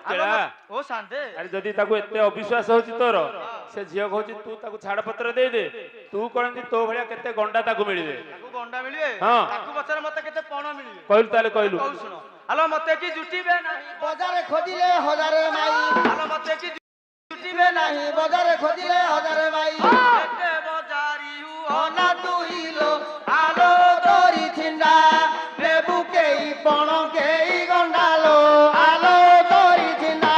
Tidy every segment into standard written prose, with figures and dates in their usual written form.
केला ओ शांते अरे जदी ताको एते अविश्वास होची तोर से झियो कहूची तू ताको छाड़ पत्र दे दे तू कोनती तो भलिया केते गंडा ताको मिलिबे ताको गंडा मिलिबे हां ताको पछरे मते केते पण मिलिबे कहलु ताले कहलु कहू सुनो हेलो मते की जुटिबे नाही बजारे खोजिले हजारे माई हेलो मते की जुटिबे नाही बजारे खोजिले हजारे माई केते बजारी हु अना दुहिलो आलो तोरी छिंडा नेबु केई पण केई गंडालो आलो तोरी छिंडा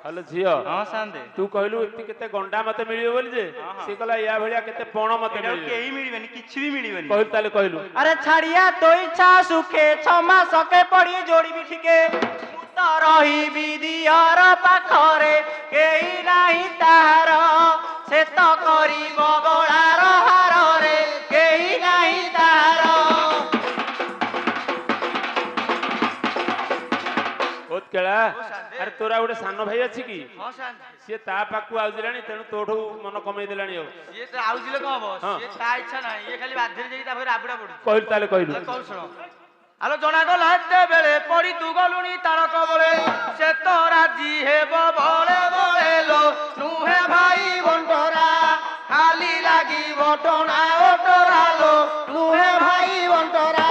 हेलो झियो हां शांते तू कहलु एते केते गंडा मते मिलिबे बोली जे से कहला या भलिया केते पण मते मिलिबे केही मिलिबेनी किछि भी मिलिबेनी कहलु ताले कहलु अरे छाड़िया तो इच्छा सुखे 6 मास के पड़ी जोड़ी भी ठीके मुत रही विधियर पाखरे केही नाही ताहार से तो करिब बळार हार रे केही नाही ताहार ओत केला अरे तोरा गोटे सान भाई अछि की हां शांति से ता पाकु आउजिलानी तेनु तोठू मन कमई देलानी हो ये तो आउजिले कोन हबो ये ता इच्छा नाही ये खाली बाध्य जेई ता फेर आबुडा पडु कहलु ताले कहलु कहू सुनो आलो जना गला एते बेले पड़ी तू गलुनी तार कबले से तो राजी हेबो बळे बळे लो नुहे भाई बंटरा खाली लागी बटना ओटरालो नुहे भाई बंटरा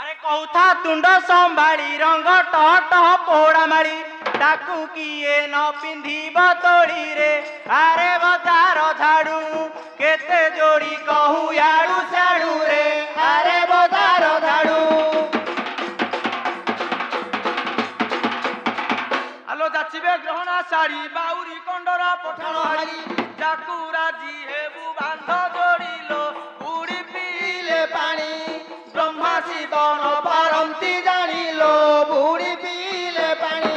अरे कौथा तुंड संभाड़ी रंग टह टह पोड़ा मारी डाकू किए न पिंधिब तोड़ी रे अरे बजार झाड़ू केते जोड़ी कहू याड़ू साड़ू रे अरे बजार झाड़ू आलो जाचिबे ग्रहणा साड़ी बाउरी कंडरा पठाण हारी हारी डाकू राजी हेबू बांध जोड़िलो उड़ी पीले पानी ब्रह्मा शिव न पारंती जानिलो बुड़ी पीले पानी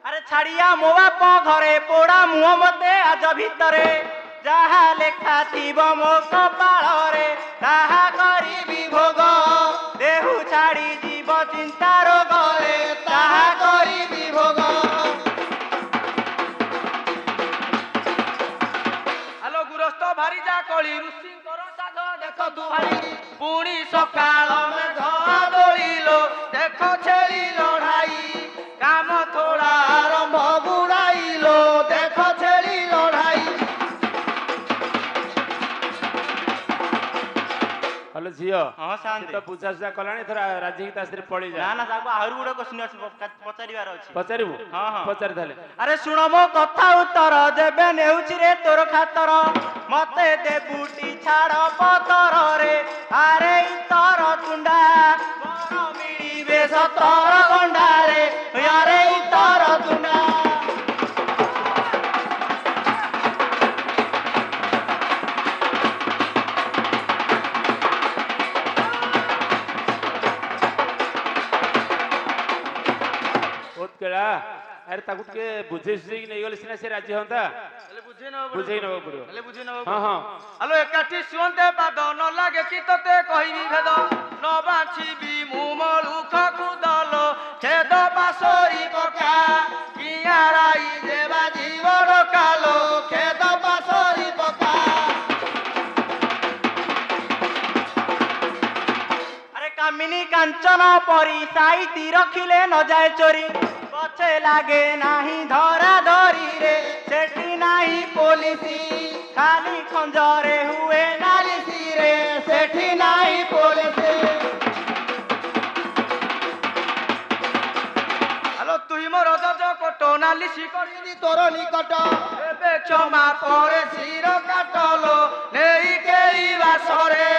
अरे छाड़िया मो बाप घरे पोड़ा मुह मते आज भितरे जहा लेखा थिब मो कपाळ रे ताहा करिबी भोग देहु छाड़ी जीव चिंता रोग रे ताहा करिबी भोग आलो गुरस्थ भारी जा कळी ऋषिंकर साध देख दुहाई पुणी सकाळ मेघ दोलिलो देख छेली लढाई काम थोड़ा आरंभ बुड़ाइलो देख छेली लड़ाई हेलो झियो हां शांति तो पूछा सुझा कलानी थोड़ा राजी की तासरे पड़ी जा ना ना साबु आहुर गुडे क्वेश्चन अछि पचारिबार अछि पचारिबु हां हां पचारि थाले अरे सुन मो कथा उत्तर देबे नेउछि रे तोर खातर मते देबुटी छाड़ पतर रे अरे इतर तुंडा मोर मिलिबे सतर गंडा रे अरे इतर तुंडा ओत केला अरे ताकू के बुझे सुझे कि नहीं गले सिना से राजी होंता बुझे न पड़ियो हां हां आलो एकाठी सुनते पाद न लागे कि तते कहिबी भेद न बाछिबी मु मलुख कुदलो छेद पासोरी पका किया राई देवा जीवन कालो खेद पासरी पका अरे कामिनी कांचन परी साईती रखिले न जाए चोरी पछे लागे नाही धरा धरी रे सेठी नाही पोलिसी खाली खंजरे हुए नालिसी रे सेठी नाही पोलिसी आलो तुई मोर जज कोट नालिसी करी तोर निकट एबे क्षमा परे सिर काटलो नेई केई बासरे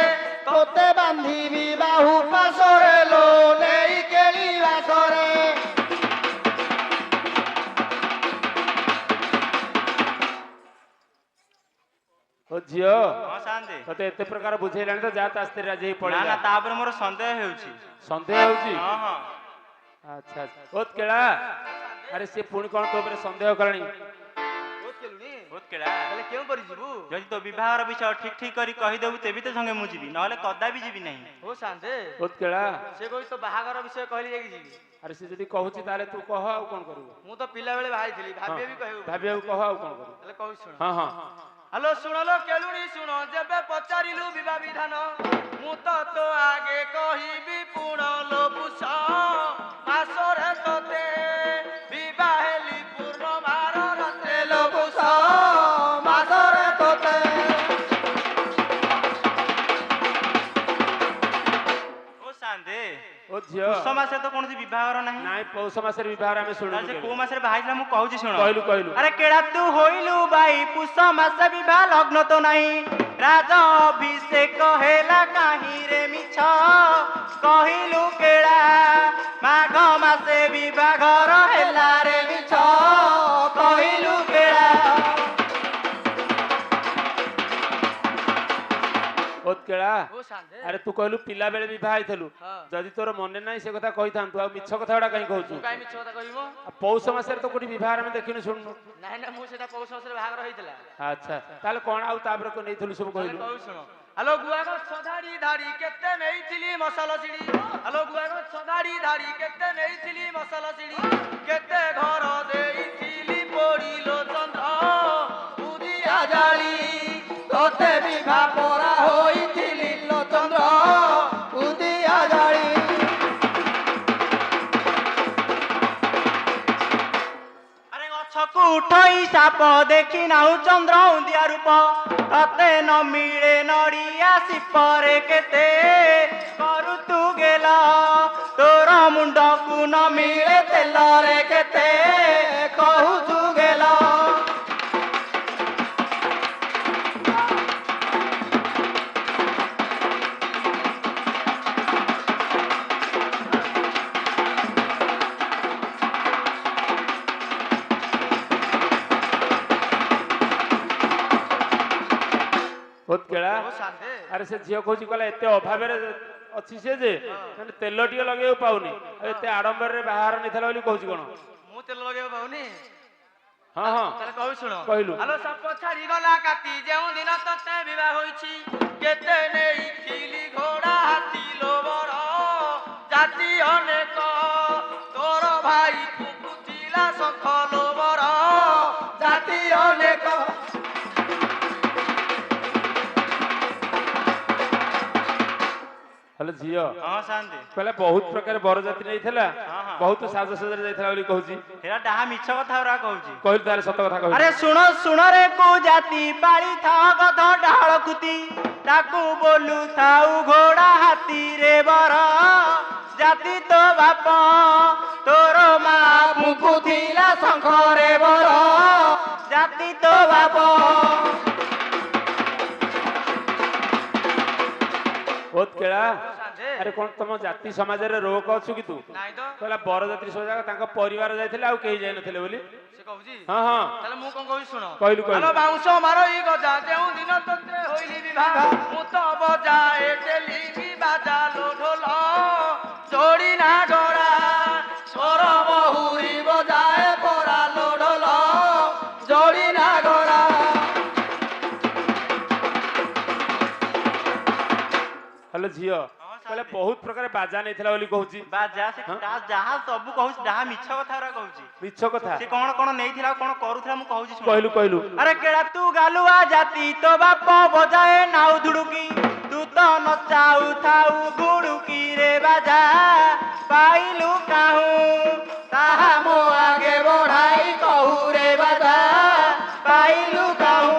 तोते बांधिबी बाहु पासरे लो नेई केली बासरे ओ झियो हां शांति तते एते प्रकार बुझेलानी तो जा तास्ते राजी ही पड़ी ना ना जा तापर मोर संदेह हेउची संदेह होची हां हां अच्छा अच्छा ओत केला अरे से पुणी कोन तो ऊपर संदेह करणी बहुत केलुनी उत्केला ताले केउ परि जिबु जदि तो विवाहर विषय ठीक ठीक करी कहि देबु तेबी तो संगे मु जिबी नहले कदा भी जिबी नहीं ओ शांते उत्केला से कोइ तो बाहागर विषय कहली जाई जिबी अरे से जदी कहूची ताले तू कह आ कोन करू मु तो पिला बेले भाई थिली भाबे भी कहू भाबिया कह आ कोन करू ताले कहू सुन हां हां हेलो सुनलो केलुनी सुनो जेबे पचारिलु विवाह विधान मु तो आगे कहिबी पुणलो पुष मासरे तते विवाहेली पूर्ण मार रते लो पुष ମାସରେ ତୋତେ ओ सांदे ओ झियो पुष मासे तो कोनसी विवाहर नाही नाइ पौष मासर विवाह आमे सुनु से को मासरे बाहाइला मु कहूची सुनो कहलु अरे केड़ा तू होइलु बाई पुष मासे विवाह लग्न तो नाही राजा अभिषेक हेला काहि रे मिछ कहिलु केड़ा माघ मासे विवाह घर हेला रे मिछ कहिलु केड़ा उत्केला अरे तू कहलु पिला बेले विवाह आइथलु जदी तोर मने नाही से कथा कहि थांतु आ मिछ कथाडा काई कहउछु काई मिछ कथा कहिबो पौष मासर तो कोठी विवाह आमे देखिनु सुननु नाही ना मु सेटा पौष मासरे बाहागर होइतला अच्छा ताले कोन आउ तापर को नेथलु सब कहलु कहू सुनो हेलो गुआ को सदाड़ी धाड़ी केते नेइथिली मसाला सिड़ी हेलो गुआ को सदाड़ी धाड़ी केते नेइथिली मसाला सिड़ी केते घर देइथिली पड़िलो चंद्र उदिया जाली ତୋତେ ବିବାହ ପରା ହୋଇଥିଲି ଲୋ ଚନ୍ଦ୍ର ଉଦିଆ ଜାଳି अरे गछकु उठई साप देखि नाउ चंद्र उदिया रूप तते न मिले नड़िया सिपरे केते करू तू गेला तोर मुंड को न मिले ତେଲରେ କେତେ କହୁଛୁ ଗେଲ उत्केला अरे से झियो कहूची कहला एते अभाव रे अछि से जे माने तेल टिके लगेउ पाउनी एते आडंबर रे बाहर निथला बोली कहूची कोन मु तेल लगेब पाउनी हां हां ताले कहू सुनो कहलु हेलो साप छाड़ी गला काटी जेउ दिन तते विवाह होईची केते नेई खिली घोड़ा हाथी लोबर जाति अनेक तोर भाई कुकुथिला शंख लोबर ଜାତି ଅନେକ हेलो झियो हां शांति कहला बहुत प्रकार बरजाति नै थला बहुत साज सजर जाइथला बोली कहूची हेरा डाहा मिछ कथा रा कहूची कहलु तारे सत कथा कहलु अरे सुनो सुनो रे को जाति पाली था गध डाळ कुती ताकू बोलू थाऊ घोड़ा हाथी रे बर जाति तो बाप तोर मा ମୁକୁଥିଲା ଶଙ୍ଖରେ ବର जाति तो बाप उत्केला अरे कोन तम जाति समाज रे रोक अछु कि तू नाही तो कहला बरजाति सब जागा तांका परिवार जाइथिले आ केही जाय नथिले बोली से कहूजी हां हां ताले मु कोन कहू सुनो कहलु हेलो बाउंस मारई गजा जेउ दिन तते होइली विवाह मु तो बजाए टेली बाजा लो ढोल जोड़ी ना गड़ा ସ୍ୱର ବହୁରି ବଜାଏ ପରା ଲୋଡଲ ଯୋଡ଼ି ନାଗରା हेलो झियो कहला बहुत प्रकार बाजा नैथिला बोली कहूची बाजा से जहा सब कहूची जहा मिछ कथा रा कहूची मिछ कथा से कोन कोन नेइथिला कोन करूथला मु कहूची सुन कहलु अरे केड़ा तू गालुआ जाति तो बाप बजाए नाउ धुडुकी तू तो नचाऊ थाऊ गुडुकी रे बाजा पाइलु काहू ତାହା ମୋ ଆଗେ ବଢାଇ କହୁ ରେ ବାଜା ପାଇଲୁ କାହୁ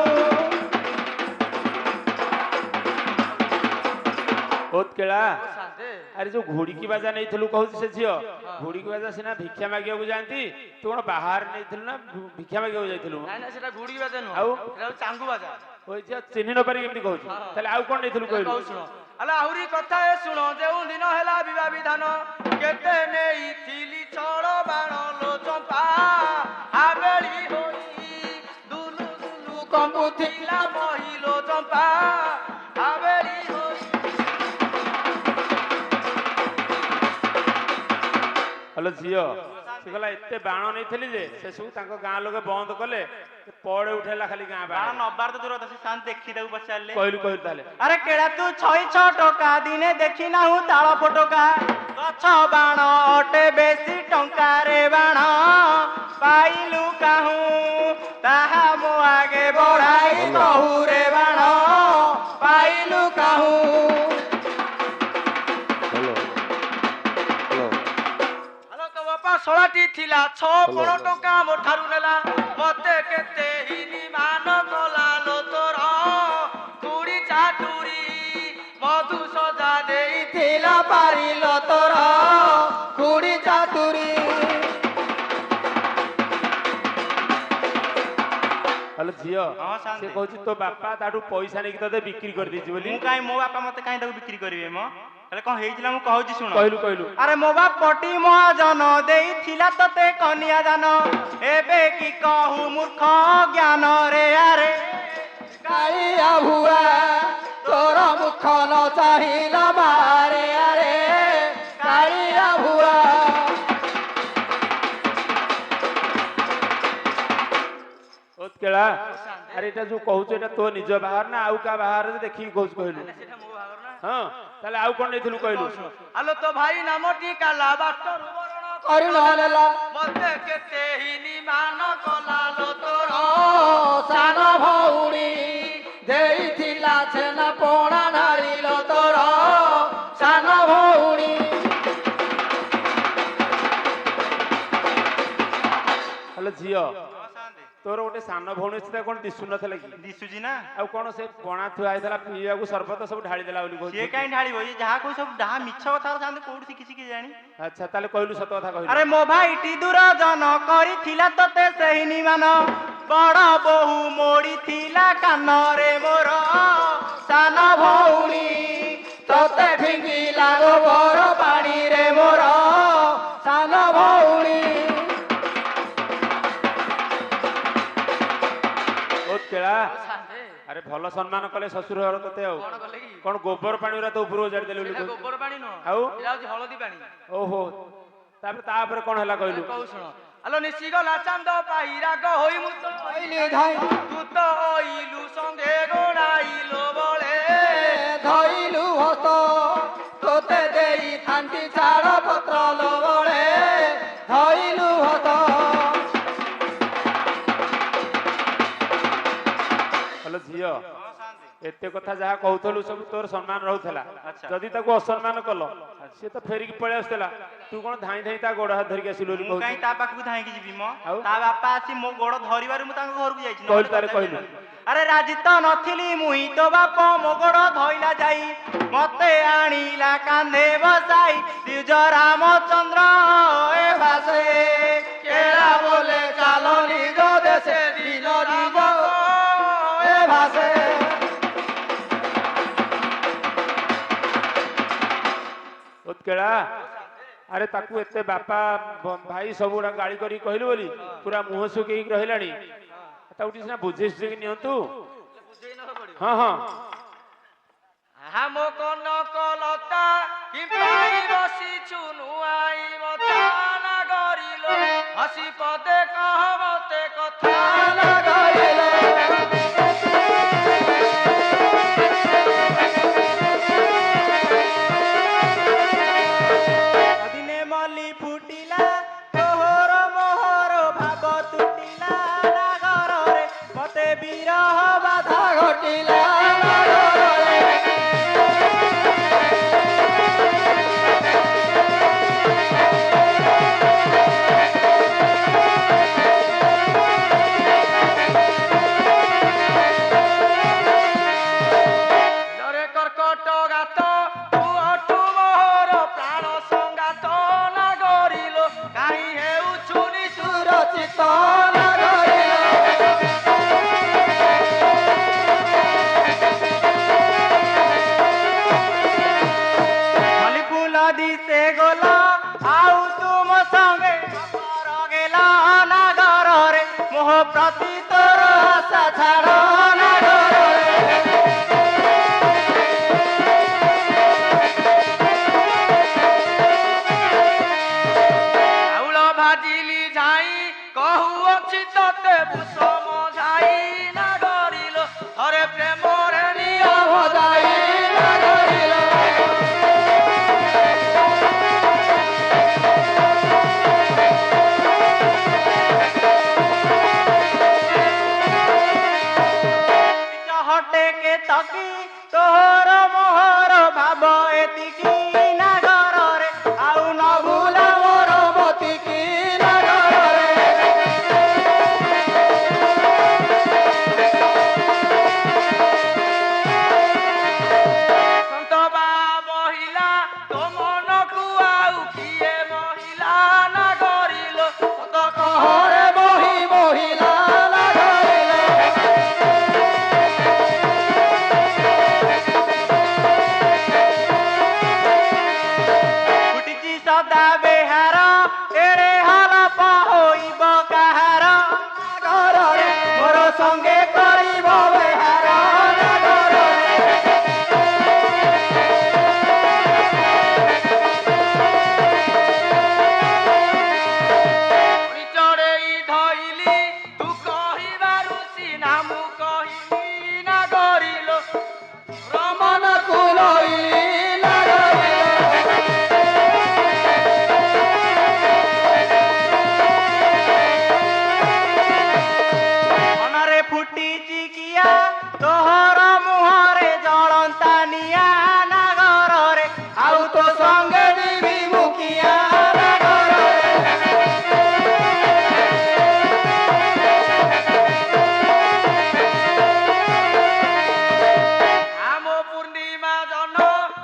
उत्केला अरे जो घोड़ी की बाजा नहीं थलु कहू से झियो घोड़ी की बाजा सिना भिक्षा मागिया को जानती तू कोन बाहर नहीं थलु ना भिक्षा मागिया को जाइथलु ना ना सेटा गुडी बाजा नो आउ सेटा चांगू बाजा ओइ जे चिन्ह न पारी केमती कहू ताले आउ कोन नहीं थलु कहलु कहू सुनो अला आहुरी कथा ए सुनो जेउ दिन हेला विवाह विधान केते नेई थिली छड़ बाण लो चंपा हाबेली होई दुलु दुलु कंपुथिला महिलो चंपा हाबेली होई हेलो झियो ସେ କହିଲା ଏତେ ବାଣ ନେଇଥିଲି ଯେ ସେ ସବୁ ତାଙ୍କ ଗାଁ ଲୋକ ବନ୍ଦ କଲେ ପଡେ ଉଠେଇଲା ଖାଲି ଗାଁ ବାଣ ବାଣ ନବାର ତ ଦୂର ସେ ଶାନ୍ତି ଦେଖି ତାକୁ ପଚାରିଲେ କହିଲୁ କହିଲୁ ତାହେଲେ ଆରେ କେଡ଼ା ତୁ 6 ଟଙ୍କା ଦିନେ ଦେଖି ନାହୁଁ ତାଳ ଫଟକା ଗଛ ବାଣ ଅଟେ ବେଶୀ ଟଙ୍କାରେ ବାଣ ପାଇଲୁ କାହୁଁ ତାହା ମୋ ଆଗେ ବଢାଇ କହୁରେ ବାଣ ପାଇଲୁ କାହୁଁ ଆଲୋ ତୋ ବାପା 16ଟି ଥିଲା 6 ଟଙ୍କା ମୋ ଠାରୁ ନେଲା ମତେ କେତେ ହିନି ମାନ କଲା ଲୋ ତୋର କୁଡ଼ି ଚାଟୁରୀ ମଧୁ ସଜା ଦେଇଥିଲା ପାରିଲ ତୋର କୁଡ଼ି ଚାଟୁରୀ ହ୍ୟାଲୋ ଝିଅ ହଁ, ଶାନ୍ତି। ସେ କହୁଛି ତୋ ବାପା ତାଠୁ ପଇସା ନେଇକି ତତେ ବିକ୍ରି କରିଦେଇଛି ବୋଲି ମୁଁ କାଇଁ ମୋ ବାପା ମତେ କାଇଁ ତାକୁ ବିକ୍ରି କରିବେ ମ ହେଲେ କଣ ହେଇଥିଲା ମୁଁ କହୁଛି ଶୁଣ କହିଲୁ କହିଲୁ ଆରେ ମୋ ବାପଟି ମହାଜନ ଦେଇଥିଲା ତତେ କନ୍ୟା ଦାନ ଏବେ କି କହୁ ମୂର୍ଖ ଜ୍ଞାନ ରେ ଆରେ କାଳିଆ ଭୁଆ ତୋର ମୁଖ ନ ଚାହିଁଲା ବାରେ ଆରେ କାଳିଆ ଭୁଆ କେଳା ଆରେ ଏଇଟା ଯୋଉ କହୁଛୁ ଏଇଟା ତୋ ନିଜ ବାହାର ନା ଆଉ କାହା ବାହାର ଦେଖିକି କହୁଛୁ କହିଲୁ ହଁ ତାହେଲେ ଆଉ କଣ ନେଇଥିଲୁ କହିଲୁ ଆଲୋ ତୋ ଭାଇ ନାମଟି କାଲା ବାଟରୁ ବରଣ କରିନେଲା ମତେ କେତେ ହିନି ମାନ କଲା ଲୋ ତୋର ସାନ ଭଉଣୀ ଦେଇଥିଲା ଛେନା ପଣା ଢାଳିଲ ତୋର ସାନ ଭଉଣୀ ହ୍ୟାଲୋ ଝିଅ ତୋର ଗୋଟେ ସାନ ଭଉଣୀ ଅଛି କଣ ଦିଶୁ ନଥିଲା କି ଦିଶୁଛି ନା ଆଉ କଣ ସେ ପଣା ଥୁଆ ହେଇଥିଲା ପିଇବାକୁ ସର୍ବତ ସବୁ ଢାଳି ଦେଲା ବୋଲି ସିଏ କହୁଛି କାଇଁ ଢାଳିବ ଇଏ ଯାହା କହୁଛି ସବୁ ଯାହା ମିଛ କଥା ଥାନ୍ତି କୋଉଠି ଶିଖିଛି କି ଜାଣି ଆଚ୍ଛା ତାହେଲେ କହିଲୁ ସତ କଥା କହିଲୁ ଆରେ ମୋ ଭାଇଟି ଦୂରଜନ କରିଥିଲା ତତେ ସେହି ନିମାନ ବଡ ବୋହୁ ମୋଡିଥିଲା କାନରେ ମୋର ସାନ ଭଉଣୀ ତତେ ଫିଙ୍ଗିଲା ଗୋବର ପାଣିରେ ମୋର ସାନ ଭଉଣୀ କେଳା ଆରେ ଭଲ ସମ୍ମାନ କଲେ ଶ୍ୱଶୁର ଘର ତତେ ଆଉ କଣ ଗୋବର ପାଣି ଗୁରା ତ ଉପରକୁ ଜାଡ଼ି ଦେଲେ ବୋଲି କହୁଛୁ? ଗୋବର ପାଣି ନୁହଁ ଆଉ ଏଇଟା ହଉଛି ହଳଦୀ ପାଣି ଓହୋ ତାପରେ କଣ ହେଲା କହିଲୁ କହୁ ଶୁଣ ଆଲୋ ନିଶି ଗଲା ଚାନ୍ଦ ପାଇରାଗ ହୋଇ ମୁଁ ତ କହିଲି ଧାଇ ତୁ ତ ଅଇଲୁ ସଙ୍ଗେ ଗୋଡ଼ାଇଲୁ ବଳେ ଧଇଲୁ ହସ୍ତ ତୋତେ ଦେଇଥାନ୍ତି ଛାଡ଼ ପତ୍ର ଲୋ ବଳେ ଧଇଲୁ ହସ୍ତ ହ୍ୟାଲୋ ଝିଅ ଏତେ କଥା ଯାହା କହୁଥିଲୁ ସବୁ ତୋର ସମ୍ମାନ ରହୁଥିଲା ଆଚ୍ଛା। ଯଦି ତାକୁ ଅସମ୍ମାନ କଲ ସିଏ ତ ଫେରିକି ପଳେଇ ଆସୁଥିଲା ତୁ କଣ ଧାଇଁ ଧାଇଁ ତା ଗୋଡ ହାତ ଧରିକି ଆସିଲୁ ବୋଲି ମୁଁ କାଇଁ କହୁଛୁ ତା ପାଖକୁ ଧାଇଁକି ଯିବି ମ ଆଉ? ତା ବାପା ଆସି ମୋ ଗୋଡ ଧରିବାରୁ ମୁଁ ତାଙ୍କ ଘରକୁ ଯାଇଛି କହିଲୁ ନହେଲେ ତାହେଲେ କଦାପି କହିଲୁ। ନୁହେଁ। ଆରେ ରାଜି ତ ନଥିଲି ମୁହିଁ ତୋ ବାପ ମୋ ଗୋଡ ଧଇଲା ଯାଇ ମତେ ଆଣିଲା କାନ୍ଧେ ବସାଇ ଦ୍ୱିଜ ରାମଚନ୍ଦ୍ର ଏ ଭାଷେ କେଳା ବୋଲେ ଚାଲ ନିଜ ଦେଶେ ଦିନ ନିଜ ଏ ଭାଷେ କେଳା ଆରେ ତାକୁ ଏତେ ବାପା ଭାଇ ସବୁ ଗୁଡା ଗାଳି କରି କହିଲୁ ବୋଲି ପୁରା ମୁହଁ ଶୁଖେଇକି ରହିଲାଣି ତାକୁ ଟିକେ ସିନା ବୁଝେଇ ସୁଝେଇକି ନିଅନ୍ତୁ ହଁ ହଁ ଆମ କନକ ଲତା କିମ୍ପାଇ ବସିଛୁ ନୁଆଇ ମତା ନାଗରିଲ ହସି ପଦେ କହ ମତେ କଥା ନାଗରିଲ ଦିନେ ମଲ୍ଲି ଫୁଟିଲା ତୋହର ମୋହର ଭାବ ତୁଟିଲା ନାଗରରେ ମତେ ବିରହ ବାଧା ଘଟିଲା ନାଗରରେ ଲରେ କର୍କଟ ଗାତ ତୁ ଅଟୁ ମୋହର ପ୍ରାଣ ସଂଗାତ ନାଗରିଲ କାହିଁ ହେଉଛୁ ନିଶୁର ଚିତ ନାଗରିଲ ମଲ୍ଲି ଫୁଲ ଦିଶେ ଗୋଲ ଆଉ ତୁମ ସଙ୍ଗେ ଆମର ଗେଲ ନାଗରରେ ମୋହ ପ୍ରତି ତୋର ଆଶା ଛାଡ଼ ନାଗରରେ ଚାଉଳ ଭାଜି ଅଛି ତତେ ବୁସମ ଝାଇ ନାଗରିଲ ଥରେ ପ୍ରେମରେ ନିୟମ ଯାଇ ନାଗରିଲ ହଟେ କେ ତକି ତୋର ମୋହର ଭାବ ଏତିକି ନାଗରରେ ଆଉ ନ ଭୁଲା ମୋର ମତିକି ନାଗରରେ ସନ୍ତବା ମହିଳା ତୋ ମନକୁ ଆଉ କିଏ ମହିଳା ନାଗରିଲ ସତ କହରେ ବହି ମହିଳା ନାଗରିଲ ଫୁଟିଛି ସଦା ବେହାର ଏରେ ହାଲପ ହୋଇବ କାହାର ନାଗରରେ ମୋର ସଙ୍ଗେ କରିବ ବେହାର ନାଗରରେ ଚଢ଼େଇ ଧଇଲି ତୁ କହିବାରୁ ସିନା ମୁଁ କହିଲି ନାଗରିଲ ରମନକୁ ଲଇଲି ମନରେ ଫୁଟିଛି କିଆ ତୋହର ମୁହଁରେ ଜଳନ୍ତା ନିଆଁ ନାଗରରେ ଆଉ ତୋ ସଙ୍ଗେ ଯିବି ମୁଖିଆ ନାଗରରେ ଆମ ପୂର୍ଣ୍ଣିମା ଜନ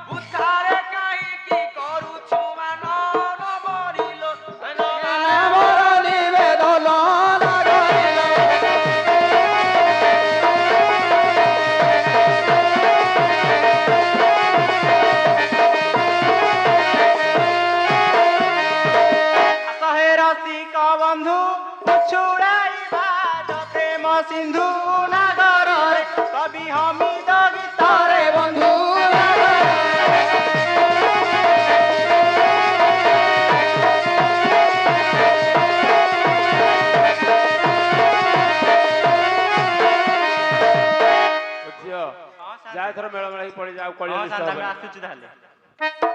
ବୁଦ୍ଧାରେ କାହିଁକି କରୁଛୁ ମାନ ନମରିଲ ମୋର ନିବେଦନ ନାଗରିଲ ଶହେ ରସିକ ବନ୍ଧୁ ଛୁଡ଼ାଇବା ପ୍ରେମ ସିନ୍ଧୁ ନାଗରରେ କବି ହମିଦ ଗୀତରେ ବନ୍ଧୁ ଝିଅ ଯା ଏଥର ମେଳମେଳ ହେଇ ପଳେଇ ଯାଉ କଳିଆ ଆସୁଛୁ ତାହେଲେ